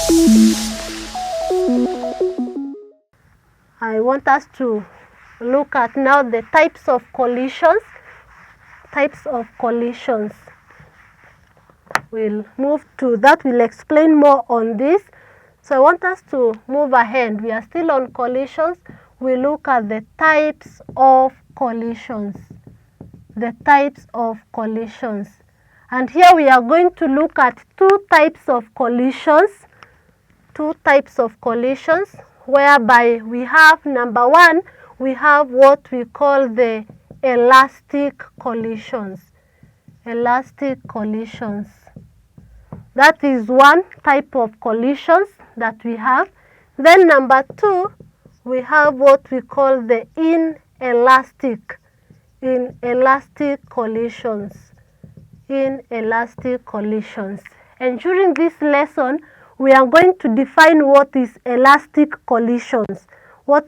I want us to look at now the types of collisions. We'll move to that. We'll explain more on this. So I want us to move ahead. We are still on collisions. We look at the types of collisions. And here we are going to look at two types of collisions, whereby we have, number one, we have what we call the elastic collisions. That is one type of collisions that we have. Then number two, we have what we call the inelastic collisions. And during this lesson, we are going to define what is elastic collisions. So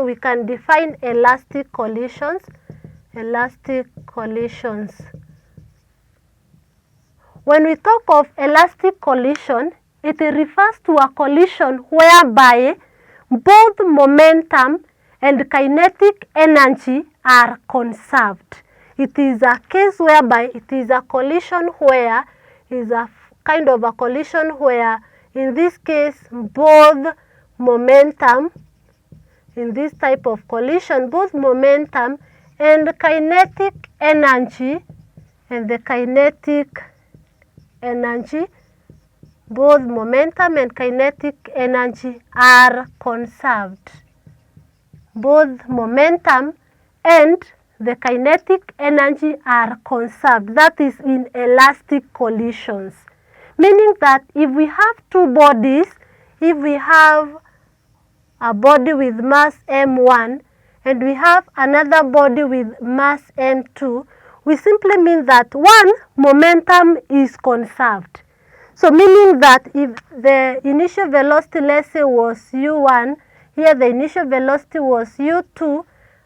we can define elastic collisions. When we talk of elastic collision, it refers to a collision whereby both momentum and kinetic energy are conserved. It is a case whereby it is a collision where in this case both momentum, in this type of collision, both momentum and kinetic energy, both momentum and kinetic energy are conserved. Both momentum and the kinetic energy are conserved. That is in elastic collisions. Meaning that if we have two bodies, if we have a body with mass m1 and we have another body with mass m2, we simply mean that one, momentum is conserved. So meaning that if the initial velocity, let's say, was u1, here the initial velocity was u2,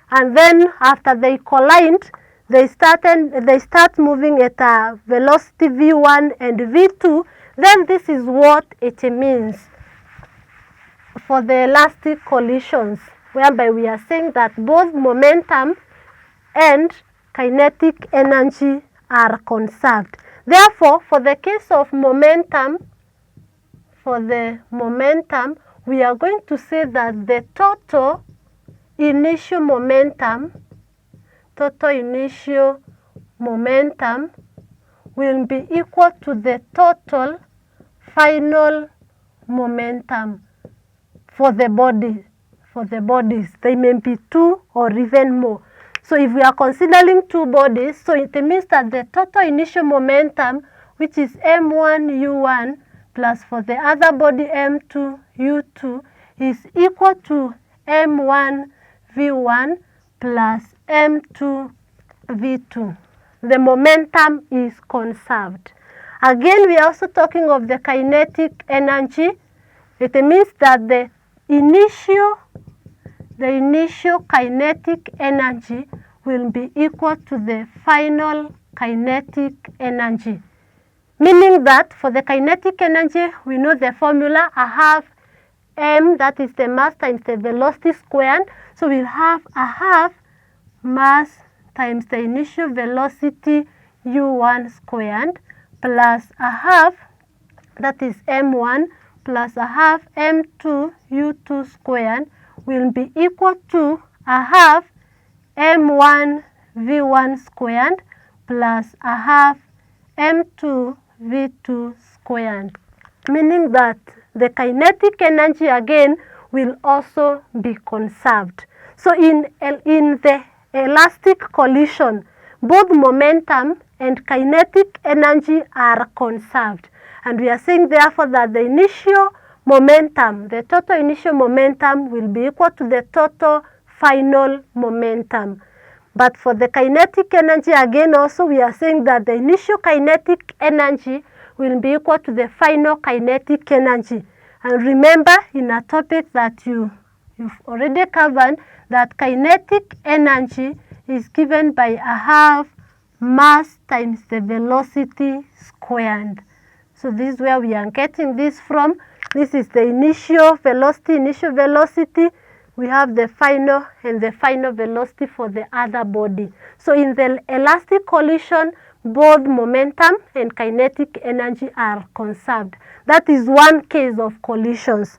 and then after they collide, they start moving at a velocity v1 and v2, then this is what it means for the elastic collisions, whereby we are saying that both momentum and kinetic energy are conserved. Therefore, for the case of momentum, we are going to say that the total initial momentum will be equal to the total final momentum for the bodies. They may be two or even more. So if we are considering two bodies, so it means that the total initial momentum, which is m1 u1 plus for the other body m2 u2, is equal to m1 v1 plus m2 v2. The momentum is conserved. Again, we are also talking of the kinetic energy. It means that the initial kinetic energy will be equal to the final kinetic energy. Meaning that for the kinetic energy, we know the formula, I have m, that is the mass times the velocity squared. So we'll have a half mass times the initial velocity u1 squared plus a half, that is m1, plus a half m2 u2 squared will be equal to a half m1 v1 squared plus a half m2 v2 squared. Meaning that the kinetic energy again will also be conserved. So in the elastic collision, both momentum and kinetic energy are conserved. And we are saying therefore that the initial momentum, the total initial momentum will be equal to the total final momentum. But for the kinetic energy again also we are saying that the initial kinetic energy will be equal to the final kinetic energy. And remember in a topic that you've already covered, that kinetic energy is given by a half mass times the velocity squared. So this is where we are getting this from. This is the initial velocity. We have the final and the final velocity for the other body. So in the elastic collision, both momentum and kinetic energy are conserved. That is one case of collisions.